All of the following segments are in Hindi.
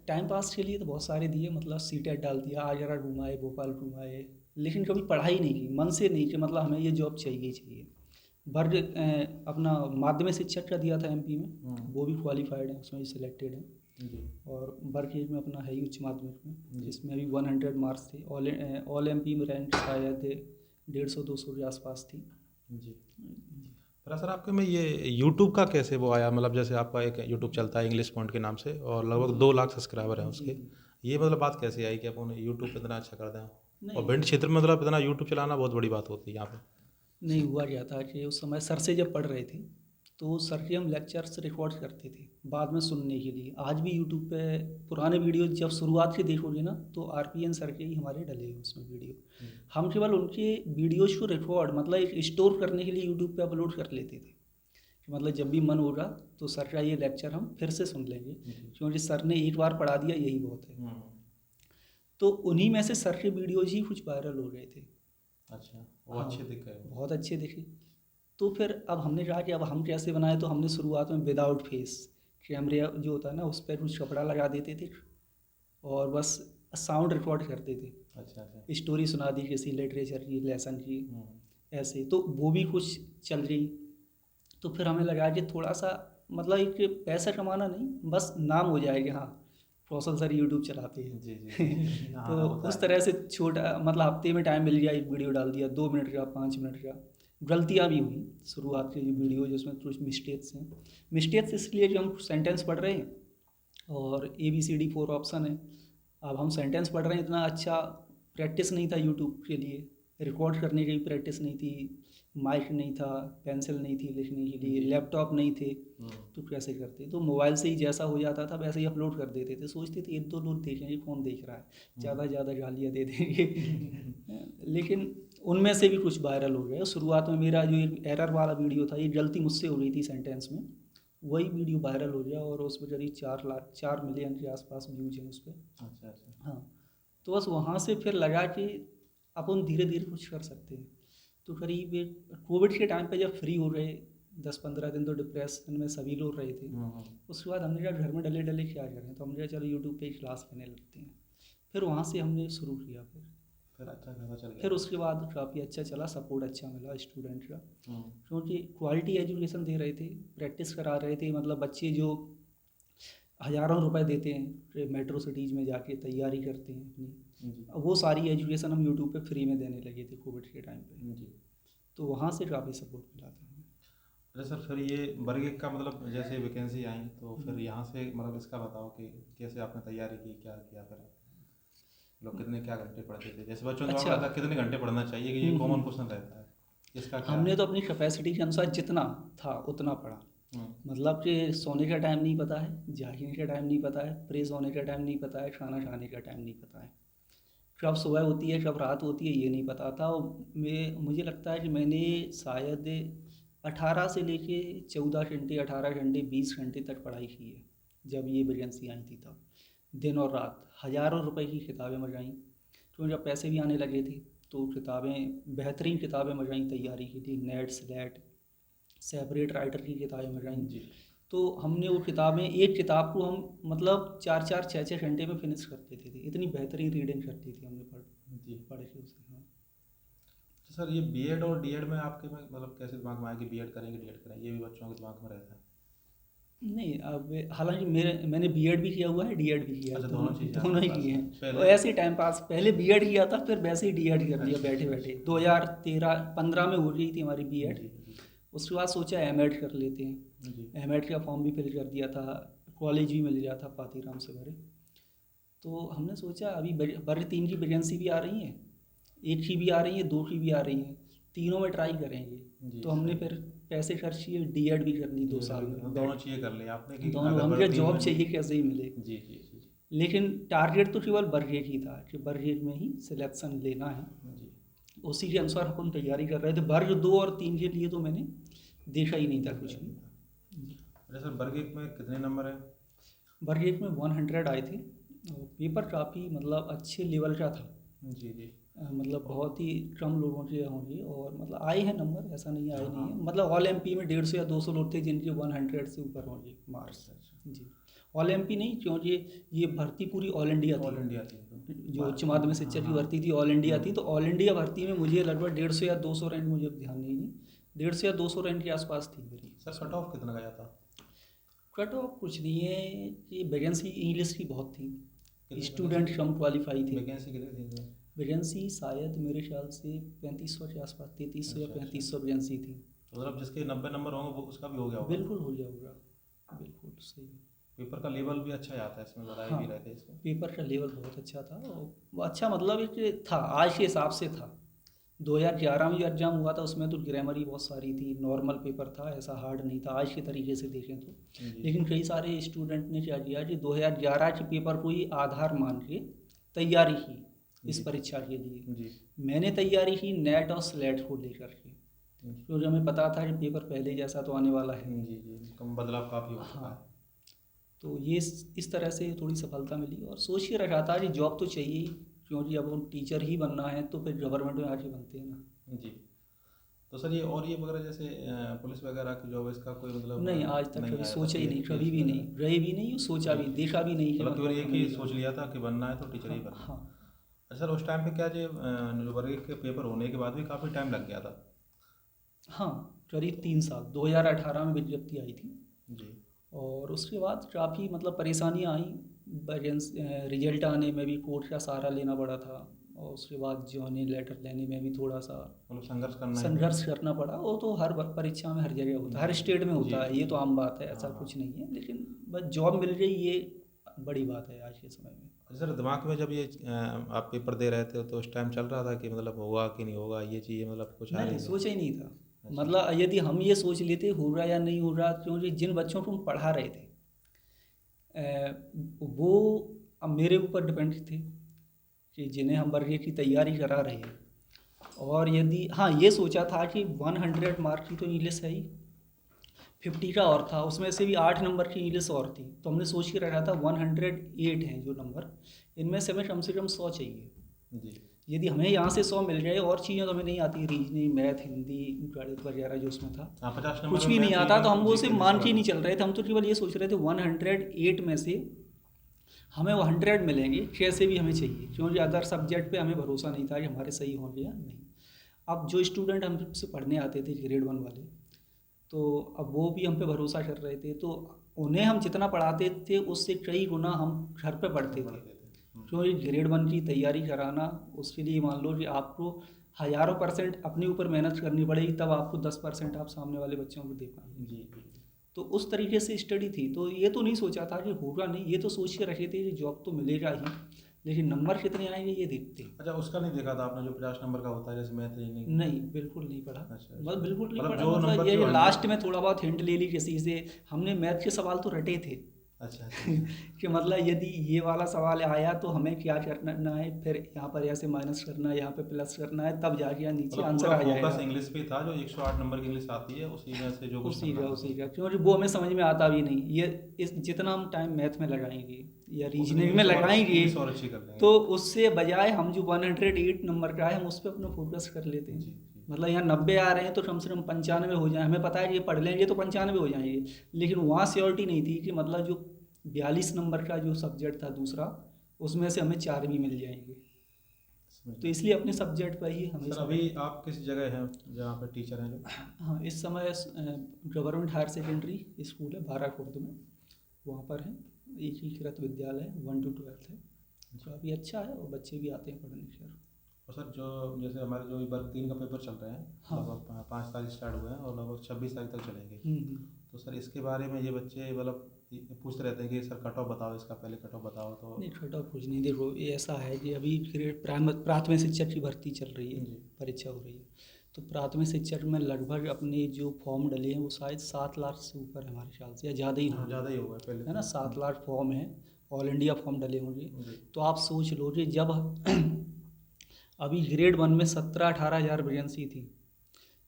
टाइम पास के लिए तो बहुत सारे दिए, मतलब सीटेट डाल दिया, आगरा घुमाए, भोपाल घुमाए, लेकिन कभी पढ़ाई नहीं की, मन से नहीं कि मतलब हमें ये जॉब चाहिए ही चाहिए। वर्ग अपना माध्यमिक शिक्षक का दिया था एमपी में, वो भी क्वालिफाइड है, उसमें भी सिलेक्टेड है। जी और वर्ग एक में अपना है ही उच्च माध्यमिक में, जी जिसमें भी 100 मार्क्स थे। ऑल एमपी में रैंक शायद 150-200 के आसपास थी। जी। पर सर आपके में ये यूट्यूब का कैसे वो आया, मतलब जैसे आपका एक यूट्यूब चलता है इंग्लिश पॉइंट के नाम से और लगभग 2 लाख सब्सक्राइबर हैं जी उसके, जी। ये मतलब बात कैसे आई कि अपन यूट्यूब पे इतना अच्छा कर दें? और नहीं भिंड क्षेत्र में मतलब इतना यूट्यूब चलाना बहुत बड़ी बात होती है यहाँ पे। नहीं, हुआ क्या था कि उस समय सर से जब पढ़ रहे थे, तो सर के हम लेक्चर्स रिकॉर्ड करते थे बाद में सुनने के लिए। आज भी यूट्यूब पे पुराने वीडियो जब शुरुआत के देखोगे ना, तो आरपीएन सर के ही हमारे डले हैं उसमें वीडियो। हम केवल उनके वीडियोज़ को रिकॉर्ड मतलब एक स्टोर करने के लिए यूट्यूब पे अपलोड कर लेते थे, कि मतलब जब भी मन होगा तो सर का ये लेक्चर हम फिर से सुन लेंगे, क्योंकि सर ने एक बार पढ़ा दिया यही बहुत है। तो उन्हीं में से सर के वीडियोज़ ही कुछ वायरल हो गए थे। अच्छा, वो हाँ, अच्छे दिख रहे हो। बहुत अच्छे दिखे। तो फिर अब हमने कहा कि अब हम कैसे बनाए, तो हमने शुरुआत में विदाउट फेस कैमरे जो होता है ना, उस पर कुछ कपड़ा लगा देते थे और बस साउंड रिकॉर्ड करते थे, अच्छा अच्छा। स्टोरी सुना दी किसी लिटरेचर की, लेसन की, हम्म। ऐसे। तो वो भी कुछ चल गई। तो फिर हमें लगा कि थोड़ा सा मतलब एक पैसा कमाना नहीं, बस नाम हो जाएगा, हाँ कौशल सर यूट्यूब चलाते जी जी हैं। जी। हाँ तो होता उस है। तरह से छोटा मतलब हफ्ते में टाइम मिल गया, एक वीडियो डाल दिया, 2 मिनट का, 5 मिनट का। गलतियाँ भी हुई शुरुआत के जो वीडियो, जिसमें कुछ मिस्टेक्स हैं। मिस्टेक्स इसलिए कि हम सेंटेंस पढ़ रहे हैं और ABCD 4 ऑप्शन है। अब हम सेंटेंस पढ़ रहे हैं, इतना अच्छा प्रैक्टिस नहीं था यूट्यूब के लिए, रिकॉर्ड करने की भी प्रैक्टिस नहीं थी, माइक नहीं था, पेंसिल नहीं थी लिखने के लिए, जी। लैपटॉप नहीं थे। हम्म। तो कैसे करते, तो मोबाइल से ही जैसा हो जाता था वैसे ही अपलोड कर देते थे। सोचते थे 1-2 लोग देखेंगे, कौन देख रहा है, ज़्यादा ज़्यादा गालियाँ दे देंगे। लेकिन उनमें से भी कुछ वायरल हो गया। शुरुआत में मेरा जो एक एरर वाला वीडियो था, ये गलती मुझसे हो गई थी सेंटेंस में, वही वीडियो वायरल हो गया और उस पर करीब 4 मिलियन के आसपास व्यूज हैं उस पर। अच्छा अच्छा। हाँ, तो बस वहाँ से फिर लगा कि अपन धीरे धीरे कुछ कर सकते हैं। तो करीब कोविड के टाइम पे जब फ्री हो गए, 10-15 दिन तो डिप्रेशन में सभी लोग रहे थे। उसके बाद हमने कहा घर में डले डले क्या करें, तो हमने कहा चलो यूट्यूब पे क्लास लेने लगते हैं। फिर वहाँ से हमने शुरू किया। फिर अच्छा खासा चल फिर गया। उसके बाद काफ़ी अच्छा चला, सपोर्ट अच्छा मिला स्टूडेंट का, हम्म। क्योंकि क्वालिटी एजुकेशन दे रहे थे, प्रैक्टिस करा रहे थे। मतलब बच्चे जो हज़ारों रुपए देते हैं कि मेट्रो सिटीज़ में जाके तैयारी करते हैं अपनी, जी वो सारी एजुकेशन हम यूट्यूब पे फ्री में देने लगे थे कोविड के टाइम पे। जी। तो वहाँ से काफ़ी सपोर्ट मिला था हमें। अच्छा सर, फिर ये वर्ग एक का मतलब जैसे वैकेंसी आई तो फिर हम्म। यहाँ से मतलब इसका बताओ कि कैसे आपने तैयारी की, क्या किया फिर? लोग कितने क्या घंटे पढ़ते थे, जैसे बच्चों का दिमाग अच्छा। रहता है कितने घंटे पढ़ना चाहिए, कि ये कॉमन क्वेश्चन रहता है, इसका क्या? हमने तो अपनी कैपेसिटी के अनुसार जितना था उतना पढ़ा। हम्म। मतलब कि सोने का टाइम नहीं पता है, जागने का टाइम नहीं पता है, फ्रेश होने का टाइम नहीं पता है, खाना खाने का टाइम नहीं पता है, कब सुबह होती है कब रात होती है ये नहीं पता था। और मुझे लगता है कि मैंने शायद 18 से लेके 14 घंटे, 18 घंटे, 20 घंटे तक पढ़ाई की है जब ये वैकेंसी आई थी तब। दिन और रात हज़ारों रुपए की किताबें मंगाई, क्योंकि जब पैसे भी आने लगे थे तो किताबें, बेहतरीन किताबें मंगाई तैयारी की थी, नेट स्लेट, सेपरेट राइटर की किताबें मंगाई। जी। तो हमने वो किताबें, एक किताब को हम मतलब 4-4, 6-6 घंटे में फिनिश कर देते थे, इतनी बेहतरीन रीडिंग करती थी हमने जी। पढ़ के उसे। हाँ। तो सर ये बीएड और डीएड में आपके में मतलब कैसे दिमाग में आया कि बीएड करेंगे डीएड करेंगे, ये भी बच्चों के दिमाग में रहता है? नहीं, अब हालांकि मैंने बीएड भी किया हुआ है, डीएड भी किया है, अच्छा, दोनों चीज़ें दोनों आपके ही पास किए है हैं। और पहले। ऐसे ही टाइम पास, पहले बीएड किया था फिर वैसे ही डीएड कर लिया अच्छा बैठे अच्छा बैठे। अच्छा। 2013-15 में हो गई थी हमारी बीएड। जी जी उसके बाद सोचा एमएड कर लेते जी। हैं, एमएड का फॉर्म भी फिल कर दिया था, कॉलेज भी मिल गया था पातीराम से भरे। तो हमने सोचा अभी वर्ग 3 की वैकेंसी भी आ रही है, एक की भी आ रही है, 2 की भी आ रही हैं, तीनों में ट्राई करेंगे। जी तो हमने सही। फिर पैसे खर्च किए, डीएड भी कर ली 2 साल में दोनों बैठ चीज़ें कर ली आपने के। कि दोनों, अगर हम क्या वर्ग तीन जॉब में नहीं। चाहिए कैसे ही मिले। जी जी जी लेकिन टारगेट तो केवल वर्ग 1 ही था कि वर्ग 1 में ही सिलेक्शन लेना है, जी। उसी के अनुसार अपन तैयारी कर रहे थे। वर्ग 2 और 3 के लिए तो मैंने देखा ही नहीं था देखा कुछ ही भी। नहीं था। अच्छा सर, वर्ग एक में कितने नंबर है? वर्ग 1 में 100 आए थे और पेपर काफ़ी मतलब अच्छे लेवल का था। जी जी। मतलब और बहुत ही कम लोगों के होंगे और मतलब आए हैं नंबर, ऐसा नहीं आए हाँ नहीं हाँ। है। मतलब ऑल एमपी में 150 या 200 लोग थे जिनके 100 से ऊपर होंगे मार्क्स। अच्छा अच्छा। जी। ऑल एमपी नहीं, क्योंकि ये भर्ती पूरी ऑल इंडिया ऑल थी। इंडिया थी तो जो उच्च माध्यमिक शिक्षक की भर्ती थी ऑल इंडिया थी, तो ऑल इंडिया भर्ती में मुझे लगभग 150 या 200 रैंक, मुझे ध्यान नहीं है, 150 या 200 रैंक के आसपास थी मेरी। सर कट ऑफ कितना गया था? कट ऑफ कुछ नहीं है, ये वैकेंसी इंग्लिश की बहुत थी, कितनी स्टूडेंट कम क्वालिफाई थे। वैकेंसी कितनी थी सर? वैकेंसी शायद मेरे ख्याल से 3500 के आसपास, 3300 या अच्छा, 3500 वैकेंसी थी। तो मतलब जिसके 90 नंबर होंगे वो उसका भी हो गया होगा? बिल्कुल हो गया होगा, बिल्कुल सही। पेपर का लेवल भी अच्छा आता है इसमें, बताए हाँ, भी रहते हैं इसमें। पेपर का लेवल बहुत अच्छा था, और वो अच्छा मतलब एक था, आज के हिसाब से था। 2011 में जो एग्ज़ाम हुआ था उसमें तो ग्रामर ही बहुत सारी थी, नॉर्मल पेपर था, ऐसा हार्ड नहीं था आज के तरीके से देखें तो। जी लेकिन कई सारे स्टूडेंट ने क्या किया कि 2011 के पेपर को ही आधार मान के तैयारी की इस जी परीक्षा के लिए। जी मैंने तैयारी की नेट और स्लेट को लेकर के, क्योंकि हमें पता था कि पेपर पहले जैसा तो आने वाला है। जी जी, कम बदलाव काफ़ी हो चुका हाँ, है। तो ये इस तरह से थोड़ी सफलता मिली, और सोच के रखा था कि जॉब तो चाहिए ही, क्योंकि अब हम टीचर ही बनना है तो फिर गवर्नमेंट में आके बनते हैं ना। जी, तो सर ये और ये वगैरह जैसे पुलिस वगैरह की जॉब, इसका कोई मतलब नहीं, आज तक नहीं कभी आया था? सोचा ही नहीं, कभी भी नहीं, रही भी नहीं, सोचा भी, देखा भी नहीं कि मतलब केवल एक हमें ही ये सोच करना लिया था कि बनना है तो टीचर ही है। बनना है। हाँ अच्छा सर, उस टाइम पे क्या जो वर्ग के पेपर होने के बाद भी काफ़ी टाइम लग गया था? हाँ, करीब 3 साल, 2018 में विज्ञप्ति आई थी, जी और उसके बाद काफ़ी मतलब परेशानियाँ आई। रिजल्ट आने में भी कोर्ट का सहारा लेना पड़ा था, और उसके बाद जॉइनिंग लेटर लेने में भी थोड़ा सा मतलब संघर्ष करना ही पड़ा। संघर्ष करना पड़ा। वो तो हर परीक्षा में हर जगह होता है, हर जी स्टेट में जी होता है, जी ये तो आम बात है, ऐसा हाँ हाँ। कुछ नहीं है। लेकिन बस जॉब मिल गई, ये बड़ी बात है आज के समय में। अच्छा सर, दिमाग में जब ये आप पेपर दे रहे थे तो उस टाइम चल रहा था कि मतलब होगा कि नहीं होगा, ये चीज़ मतलब कुछ नहीं, आगे नहीं? सोचा ही नहीं था। अच्छा मतलब यदि हम ये सोच लेते हो रहा या नहीं हो रहा, क्योंकि जिन बच्चों को हम पढ़ा रहे थे वो अब मेरे ऊपर डिपेंड थे कि जिन्हें हम वर्ग की तैयारी करा रहे हैं। और यदि हाँ, ये सोचा था कि 100 मार्क की तो इंग्लिश है ही, 50 का और था, उसमें से भी 8 नंबर की इंग्लिश और थी, तो हमने सोच के रखा था 108 हैं जो नंबर, इनमें से हमें कम 100 चाहिए। जी यदि हमें यहाँ से 100 मिल जाए, और चीज़ें तो हमें नहीं आती, रीजनिंग, मैथ, हिंदी, गणित वगैरह जो उसमें था, हाँ, 50 नंबर कुछ में भी नहीं मैथ आता, तो हम रीजनिंग वो जीके सिर्फ में मान सब के आता नहीं है। चल रहे थे, हम तो केवल ये सोच रहे थे 108 में से हमें वो 100 मिलेंगे, कैसे भी हमें चाहिए, क्योंकि अदर सब्जेक्ट पे हमें भरोसा नहीं था कि हमारे सही होंगे या नहीं। अब जो स्टूडेंट हमसे पढ़ने आते थे ग्रेड 1 वाले, तो अब वो भी हम पे भरोसा कर रहे थे, तो उन्हें हम जितना पढ़ाते थे उससे कई गुना हम घर पे पढ़ते थे। पढ़ते थे। क्योंकि ग्रेड 1 की तैयारी कराना, उसके लिए मान लो कि आपको हज़ारों % अपने ऊपर मेहनत करनी पड़ेगी, तब आपको 10% आप सामने वाले बच्चों को दे पाएंगे। जी जी। तो उस तरीके से स्टडी थी, तो ये तो नहीं सोचा था कि होगा नहीं, ये तो सोच के रखे थे कि जॉब तो मिलेगा ही, लेकिन नंबर कितने आएंगे ये देखते। अच्छा, उसका नहीं देखा था आपने जो 50 नंबर का होता है जैसे मैथ रीजनिंग? नहीं, बिल्कुल नहीं पढ़ा। अच्छा मतलब अच्छा, बिल्कुल नहीं मतलब पढ़ा, जो मतलब नंबर ये जो कि 100। लास्ट में थोड़ा बहुत हिंट ले ली किसी से, हमने मैथ के सवाल तो रटे थे। अच्छा अच्छा अच्छा। कि मतलब यदि ये वाला सवाल आया तो हमें क्या करना है, फिर यहाँ पर ऐसे माइनस करना है, यहाँ पे प्लस करना है, तब जाके यहाँ नीचे मतलब आंसर पूरा आ फोकस जाएगा। इंग्लिश पे था, जो 108 नंबर की इंग्लिश आती है उसी में से जो क्वेश्चन करना उसी था। का, क्योंकि वो हमें समझ में आता भी नहीं, ये इस जितना हम टाइम मैथ में लगाएंगे या उतनी रीजनिंग में लगाएंगे, इंग्लिश और अच्छी कर लेंगे। तो उससे बजाय हम जो 108 नंबर का है हम उस पर अपना फोकस कर लेते जी हैं। जी। मतलब यहाँ 90 आ रहे हैं तो कम से कम 95 हो जाए, हमें पता है कि ये पढ़ लेंगे तो 95 हो जाएंगे, लेकिन वहाँ श्योरिटी नहीं थी कि मतलब जो 42 नंबर का जो सब्जेक्ट था दूसरा, उसमें से हमें 4 भी मिल जाएंगे। समझ तो गया। इसलिए अपने सब्जेक्ट पर ही सर हमेशा अभी आप किस जगह हैं जहाँ पे टीचर हैं जो? हाँ, इस समय गवर्नमेंट हायर सेकेंडरी स्कूल है बारा खुर्द में, वहाँ पर है, एकीकृत विद्यालय 1 to 12 है, काफ़ी अच्छा है, और बच्चे भी आते हैं पढ़ने के। और सर जो जैसे हमारे जो वर्ग 3 का पेपर चल रहे हैं, हाँ। लगभग 5 तारीख स्टार्ट हुए हैं और लगभग 26 तारीख तक चलेंगे, हम्म। तो सर इसके बारे में ये बच्चे मतलब ये पूछते रहते हैं कि सर कट ऑफ बताओ, इसका पहले कट ऑफ बताओ, तो नहीं, छोटा कुछ नहीं, देखो ये ऐसा है कि अभी ग्रेड प्राथमिक शिक्षक की भर्ती चल रही है, जी परीक्षा हो रही है, तो प्राथमिक शिक्षक में लगभग अपने जो फॉर्म डले हैं वो शायद 7 लाख से ऊपर है हमारे ख्याल से, या ज़्यादा ही हाँ, होंगे, ज़्यादा ही होगा पहले है ना, तो। 7 लाख फॉर्म है, ऑल इंडिया फॉर्म डले होंगे। जी तो आप सोच लो कि जब अभी ग्रेड 1 में 17-18 हज़ार वैकेंसी थी,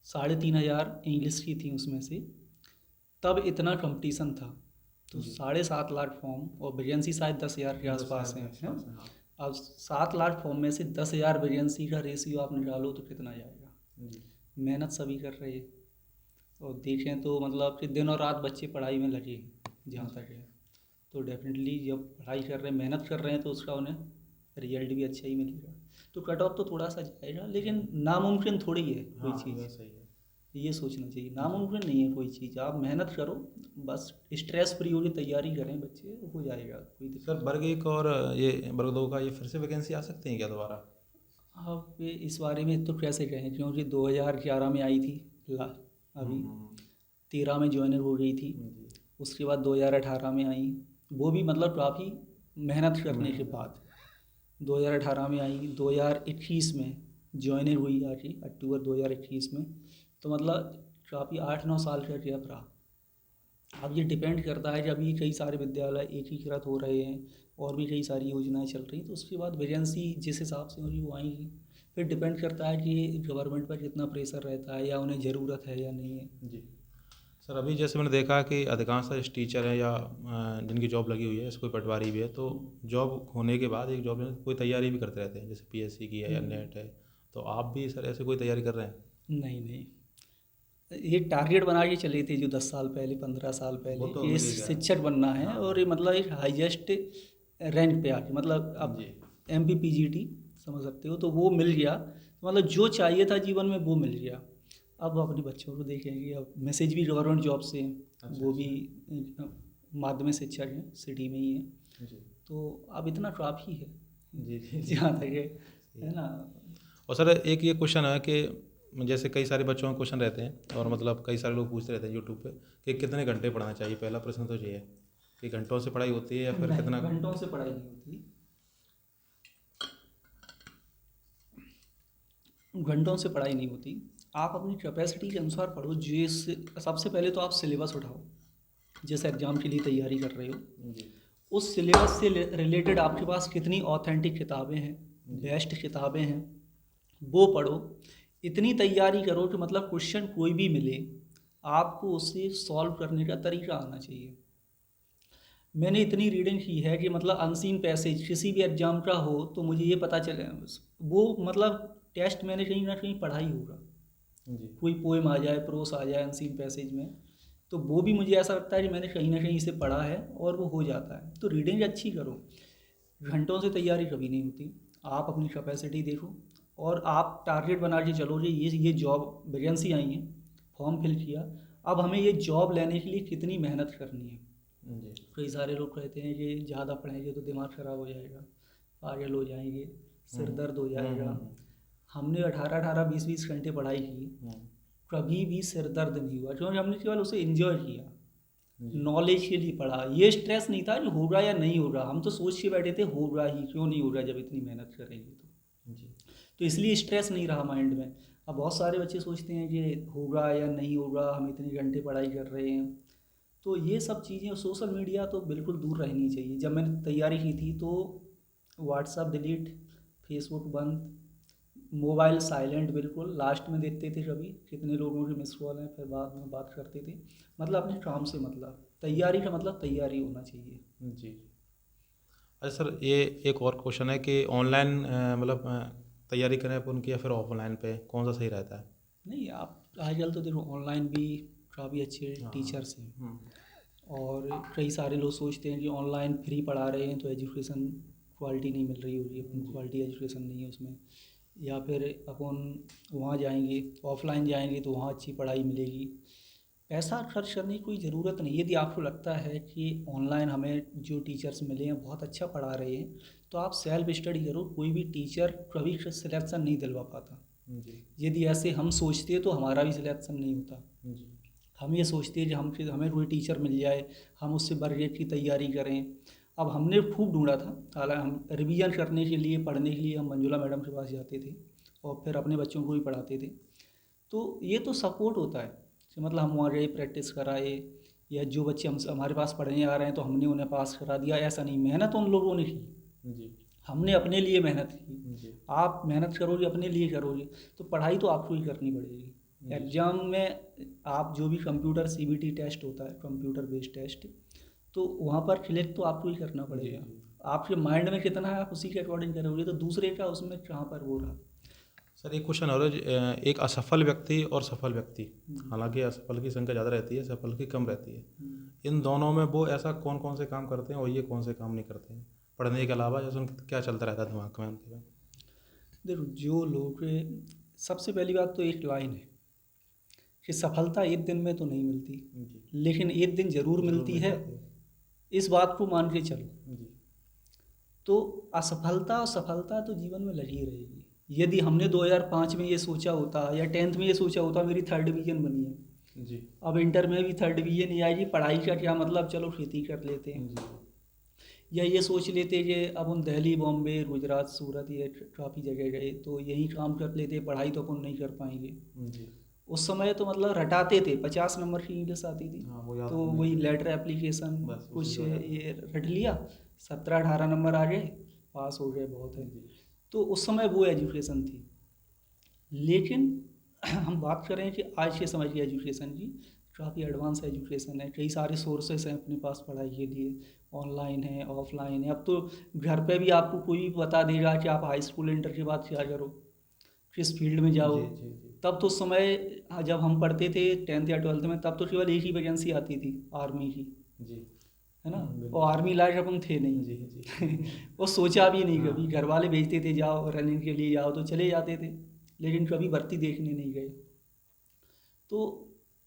3,500 इंग्लिश की थी उसमें से, तब इतना कंपटीशन था, तो जी। 7.5 लाख फॉर्म और वैकेंसी शायद 10,000 के 10,000 आसपास के हैं, है आसपास ना। है, हाँ। अब 7 लाख फॉर्म में से 10,000 वैकेंसी का रेशियो आप निकालो तो कितना जाएगा। जी मेहनत सभी कर रहे हैं, और देखें तो मतलब कि दिन और रात बच्चे पढ़ाई में लगे हैं जहाँ तक है। तो डेफिनेटली जब पढ़ाई कर रहे हैं, मेहनत कर रहे हैं, तो उसका उन्हें रिजल्ट भी अच्छा ही मिलेगा। तो कट ऑफ तो थोड़ा सा जाएगा, लेकिन नामुमकिन थोड़ी है कोई हाँ, चीज़। वह सही है। ये सोचना चाहिए, जी। नामुमकिन नहीं है कोई चीज़। आप मेहनत करो, बस स्ट्रेस फ्री होकर तैयारी करें बच्चे, हो जाएगा, कोई दिक्कत सर वर्ग 1 और ये वर्ग 2 का ये फिर से वैकेंसी आ सकती है क्या दोबारा? अब ये इस बारे में तो कैसे कहें, क्योंकि 2011 में आई थी, ला अभी हम्म, 13 में ज्वाइनर हो गई थी। जी। उसके बाद 2018 में आई, वो भी मतलब काफ़ी मेहनत करने के मेहनत। बाद 2018 में आई। 2021 में ज्वाइनर हुई आके, अक्टूबर 2021 में। तो मतलब काफ़ी 8-9 साल का गैप रहा। अब ये डिपेंड करता है कि अभी कई सारे विद्यालय एकीकृत हो रहे हैं और भी कई सारी योजनाएं चल रही हैं, तो उसके बाद वैकेंसी जिस हिसाब से होगी वो आएंगी। फिर डिपेंड करता है कि गवर्नमेंट पर कितना प्रेशर रहता है या उन्हें ज़रूरत है या नहीं है। जी। सर अभी जैसे मैंने देखा कि अधिकांश टीचर हैं या जिनकी जॉब लगी हुई है, जैसे कोई पटवारी भी है, तो जॉब होने के बाद एक जॉब में कोई तैयारी भी करते रहते हैं, जैसे पीएससी की है या नेट है। तो आप भी सर ऐसे कोई तैयारी कर रहे हैं? नहीं नहीं, ये टारगेट बना के चले थे जो 10 साल पहले, 15 साल वो पहले, तो कि मिल ही गया। शिक्षक बनना है, हाँ। और ये मतलब एक हाईएस्ट रैंक पे आके, मतलब अब जी। MPPGT समझ सकते हो, तो वो मिल गया। तो मतलब जो चाहिए था जीवन में वो मिल गया। अब वो अपने बच्चों को देखेंगे। अब मैसेज भी गवर्नमेंट जॉब से हैं, अच्छा वो अच्छा। भी माध्यमिक शिक्षक हैं, सिटी में ही है। जी तो अब इतना काफ़ी है जी जी जी। जहाँ तक है ना। और सर एक ये क्वेश्चन है कि जैसे कई सारे बच्चों के क्वेश्चन रहते हैं और मतलब कई सारे लोग पूछते रहते हैं यूट्यूब पे कि कितने घंटे पढ़ना चाहिए। पहला प्रश्न तो ये है कि घंटों से पढ़ाई होती है या फिर नहीं, कितना? घंटों से पढ़ाई नहीं होती, घंटों से पढ़ाई नहीं होती। आप अपनी कैपेसिटी के अनुसार पढ़ो। जिस सबसे पहले तो आप सिलेबस उठाओ, जिस एग्ज़ाम के लिए तैयारी कर रहे हो, जी उस सिलेबस से रिलेटेड आपके पास कितनी ऑथेंटिक किताबें हैं, जी बेस्ट किताबें हैं, वो पढ़ो। इतनी तैयारी करो कि मतलब क्वेश्चन कोई भी मिले, आपको उसे सॉल्व करने का तरीका आना चाहिए। मैंने इतनी रीडिंग की है कि मतलब अनसीन पैसेज किसी भी एग्जाम का हो तो मुझे ये पता चले, वो मतलब टेस्ट मैंने कहीं ना कहीं पढ़ा ही होगा। जी कोई पोएम आ जाए, प्रोस आ जाए अनसीन पैसेज में, तो वो भी मुझे ऐसा लगता है कि मैंने कहीं ना कहीं इसे पढ़ा है और वो हो जाता है। तो रीडिंग अच्छी करो, घंटों से तैयारी कभी नहीं होती। आप अपनी कैपेसिटी देखो और आप टारगेट बना के चलो कि ये जॉब वैकेंसी आई है, फॉर्म फिल किया, अब हमें ये जॉब लेने के लिए कितनी मेहनत करनी है। जी कई सारे लोग कहते हैं कि ज़्यादा पढ़ेंगे तो दिमाग ख़राब हो जाएगा, पागल हो जाएंगे, सिर दर्द हो जाएगा। हम्म। हमने 18-18, 20-20 घंटे पढ़ाई की, हम्म, कभी भी सिर दर्द नहीं हुआ, क्योंकि हमने केवल उसे एंजॉय किया, जी नॉलेज के लिए पढ़ा। ये स्ट्रेस नहीं था कि होगा या नहीं होगा, हम तो सोच के बैठे थे होगा ही, क्यों नहीं होगा जब इतनी मेहनत करेंगे जी तो इसलिए स्ट्रेस नहीं रहा माइंड में। अब बहुत सारे बच्चे सोचते हैं कि होगा या नहीं होगा, हम इतने घंटे पढ़ाई कर रहे हैं। तो ये सब चीज़ें, सोशल मीडिया तो बिल्कुल दूर रहनी चाहिए। जब मैंने तैयारी की थी तो व्हाट्सअप डिलीट, फेसबुक बंद, मोबाइल साइलेंट बिल्कुल, लास्ट में देखते थे कभी कितने लोगों के मिस कॉल हैं, फिर बाद में बात करते थे। मतलब अपने काम से मतलब, तैयारी का मतलब तैयारी होना चाहिए। जी। अच्छा सर ये एक और क्वेश्चन है कि ऑनलाइन मतलब तैयारी करें अपन की या फिर ऑफलाइन पे कौन सा सही रहता है? नहीं, आप आजकल तो देखो ऑनलाइन भी काफ़ी अच्छे हाँ। टीचर्स हैं, और कई सारे लोग सोचते हैं कि ऑनलाइन फ्री पढ़ा रहे हैं तो एजुकेशन क्वालिटी नहीं मिल रही होगी, अपन जी क्वालिटी एजुकेशन नहीं है उसमें। या फिर अपन वहाँ जाएंगे, ऑफलाइन जाएंगे तो वहाँ अच्छी पढ़ाई मिलेगी। पैसा खर्च करने की कोई ज़रूरत नहीं। यदि आपको लगता है कि ऑनलाइन हमें जो टीचर्स मिले हैं बहुत अच्छा पढ़ा रहे हैं, तो आप सेल्फ स्टडी करो। कोई भी टीचर कभी सिलेक्शन नहीं दिलवा पाता। जी यदि ऐसे हम सोचते तो हमारा भी सिलेक्शन नहीं होता। जी हम ये सोचते हैं कि हमें कोई टीचर मिल जाए, हम उससे बरगेट की तैयारी करें। अब हमने खूब ढूंढा था, हालांकि हम रिवीजन करने के लिए, पढ़ने के लिए हम मंजुला मैडम के पास जाते थे और फिर अपने बच्चों को भी पढ़ाते थे। तो ये तो सपोर्ट होता है कि मतलब हम वहाँ गए, प्रैक्टिस कराए, या जो बच्चे हम हमारे पास पढ़ने आ रहे हैं तो हमने उन्हें पास करा दिया, ऐसा नहीं। मेहनत उन लोगों ने की, जी हमने अपने लिए मेहनत की। जी आप मेहनत करोगे, अपने लिए करोगे, तो पढ़ाई तो आपको ही करनी पड़ेगी। जी एग्ज़ाम में आप जो भी कंप्यूटर CBT टेस्ट होता है, कंप्यूटर बेस्ड टेस्ट, तो वहाँ पर सिलेक्ट तो आपको ही करना जी पड़ेगा। जी। आपके माइंड में कितना है आप उसी के अकॉर्डिंग करोगे, तो दूसरे का उसमें कहाँ पर वो रहा। सर एक क्वेश्चन और है, एक असफल व्यक्ति और सफल व्यक्ति, हालांकि असफल की संख्या ज़्यादा रहती है, सफल की कम रहती है, इन दोनों में वो ऐसा कौन कौन से काम करते हैं और ये कौन से काम नहीं करते हैं पढ़ने के अलावा, जैसे उनका क्या चलता रहता है दिमाग में उनके? देखो जो लोग, सबसे पहली बात तो एक लाइन है कि सफलता एक दिन में तो नहीं मिलती, जी लेकिन एक दिन ज़रूर मिलती है, इस बात को मान के चलो। जी तो असफलता और सफलता तो जीवन में लगी रहेगी। यदि हमने 2005 में ये सोचा होता या 10th में ये सोचा होता मेरी 3rd डिवीज़न बनी है, जी अब इंटर में भी 3rd डिवीज़न नहीं आएगी, पढ़ाई का क्या मतलब, चलो खेती कर लेते हैं। जी या ये सोच लेते कि अब हम दिल्ली, बॉम्बे, गुजरात, सूरत, ये काफ़ी जगह गए तो यहीं काम कर लेते, पढ़ाई तो अपन नहीं कर पाएंगे। जी। उस समय तो मतलब रटाते थे, 50 नंबर की इंग्लिश आती थी, हाँ वो याद तो करने वही की। लेटर एप्लीकेशन बस उसी कुछ को याद। ये रट लिया, 17-18 नंबर आ गए, पास हो गए, बहुत है। जी तो उस समय वो एजुकेशन थी। लेकिन हम बात करें कि आज के समय की एजुकेशन की, काफ़ी एडवांस एजुकेशन है, कई सारे सोर्सेस हैं अपने पास पढ़ाई के लिए, ऑनलाइन है, ऑफलाइन है। अब तो घर पे भी आपको कोई भी बता देगा कि आप हाई स्कूल इंटर के बाद क्या करो, किस फील्ड में जाओ। जी जी जी तब तो उस समय जब हम पढ़ते थे 10th या 12th में, तब तो केवल एक ही वैकेंसी आती थी, आर्मी की, जी। है ना। बिल्कुल। और आर्मी लायक अपन थे नहीं। जी जी वो सोचा भी नहीं हाँ। कभी, घर वाले भेजते थे जाओ रनिंग के लिए जाओ तो चले जाते थे, लेकिन कभी भर्ती देखने नहीं गए। तो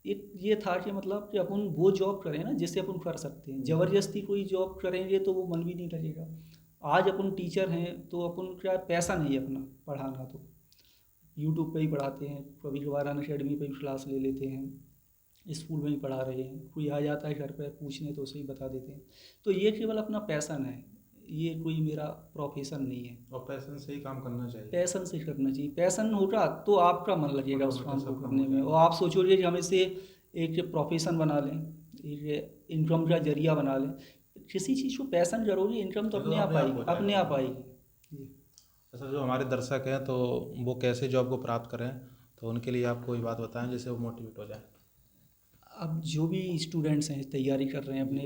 एक ये था कि मतलब कि अपन वो जॉब करें ना जिससे अपन कर सकते हैं, ज़बरदस्ती कोई जॉब करेंगे तो वो मन भी नहीं लगेगा। आज अपन टीचर हैं तो अपन क्या पैसा नहीं है अपना पढ़ाना, तो यूट्यूब पे ही पढ़ाते हैं, कभी कभार अनअकैडमी पे भी क्लास ले लेते हैं, स्कूल में ही पढ़ा रहे हैं, कोई आ जाता है घर पे पूछने तो उसे ही बता देते हैं। तो ये केवल अपना पैसन है, ये कोई मेरा प्रोफेशन नहीं है। और पैशन से ही काम करना चाहिए। पैसन से करना चाहिए, पैसन होगा तो आपका मन लगेगा उस काम को सब काम करने हो में, जाएगा। और आप सोचोगे कि हम इसे एक प्रोफेशन बना लें, एक इनकम का जरिया बना लें। किसी चीज़ को पैसन करोगे, इनकम तो ये तो अपने आप अपने आप आएगी, हो जाएगा। अपने आप आएगी जी। अच्छा, जो हमारे दर्शक हैं तो वो कैसे जॉब को प्राप्त करें, तो उनके लिए आप कोई बात बताएं जिससे वो मोटिवेट हो जाए। अब जो भी स्टूडेंट्स हैं तैयारी कर रहे हैं अपने,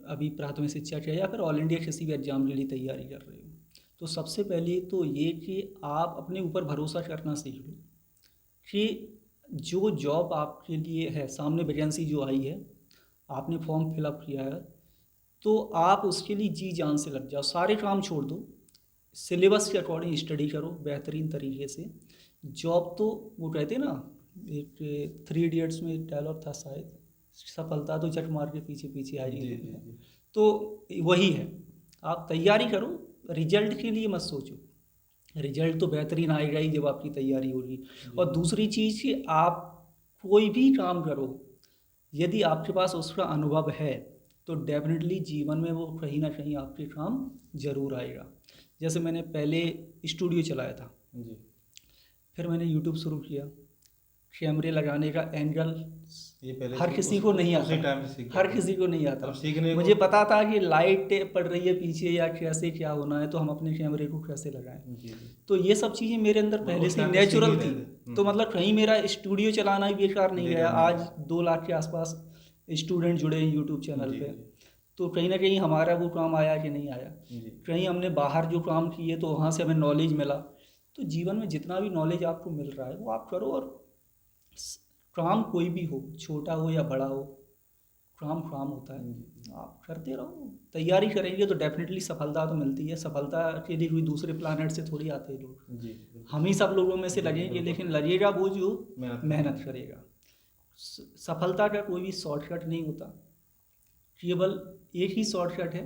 अभी प्राथमिक शिक्षा के या फिर ऑल इंडिया किसी भी एग्ज़ाम के लिए तैयारी कर रहे हो, तो सबसे पहले तो ये कि आप अपने ऊपर भरोसा करना सीख लो कि जो जॉब आपके लिए है, सामने वैकेंसी जो आई है, आपने फॉर्म फिलअप किया है, तो आप उसके लिए जी जान से लग जाओ, सारे काम छोड़ दो, सिलेबस के अकॉर्डिंग स्टडी करो बेहतरीन तरीके से। जॉब तो वो कहते हैं ना, एक 3 इडियट्स में एक डायलॉग था शायद, सफलता तो झक मार के पीछे पीछे आ जी रही जी है। जी तो वही है, आप तैयारी करो, रिजल्ट के लिए मत सोचो, रिजल्ट तो बेहतरीन आएगा ही जब आपकी तैयारी होगी। और दूसरी चीज़ कि आप कोई भी काम करो, यदि आपके पास उसका अनुभव है तो डेफिनेटली जीवन में वो कहीं ना कहीं आपके काम ज़रूर आएगा। जैसे मैंने पहले स्टूडियो चलाया था, जी। फिर मैंने यूट्यूब शुरू किया, कैमरे लगाने का एंगल ये पहले हर से किसी को नहीं उसी आता, टाइम से सीख हर गए थे। किसी को नहीं आता। अब सीखने मुझे को। पता था कि लाइट पड़ रही है पीछे या कैसे क्या होना है, तो हम अपने कैमरे को कैसे लगाएं। जी जी। तो ये सब चीज़ें मेरे अंदर पहले उस से टाइम पे सीख ही नेचुरल रहे थी। थे। तो मतलब कहीं मेरा स्टूडियो चलाना ही बेकार नहीं गया। बेकार नहीं आज 2 लाख के आसपास स्टूडेंट जुड़े हैं यूट्यूब चैनल जी पे, जी तो कहीं ना कहीं हमारा वो काम आया कि नहीं आया। जी। कहीं हमने बाहर जो काम किए तो वहाँ से हमें नॉलेज मिला। तो जीवन में जितना भी नॉलेज आपको मिल रहा है वो आप करो, और काम कोई भी हो, छोटा हो या बड़ा हो, काम काम होता है, आप करते रहो। तैयारी करेंगे तो डेफिनेटली सफलता तो मिलती है। सफलता के लिए कोई दूसरे प्लानट से थोड़ी आते हैं लोग, जी हम ही सब लोगों में से जी, लगेंगे, बिल्कुल। लेकिन लगेगा वो जो मेहनत करें। करेगा। सफलता का कोई भी शॉर्टकट नहीं होता, केवल एक ही शॉर्टकट है,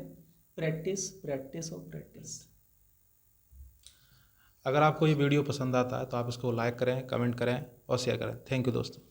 प्रैक्टिस प्रैक्टिस और प्रैक्टिस। अगर आपको ये वीडियो पसंद आता है तो आप इसको लाइक करें, कमेंट करें और शेयर करें। थैंक यू दोस्तों।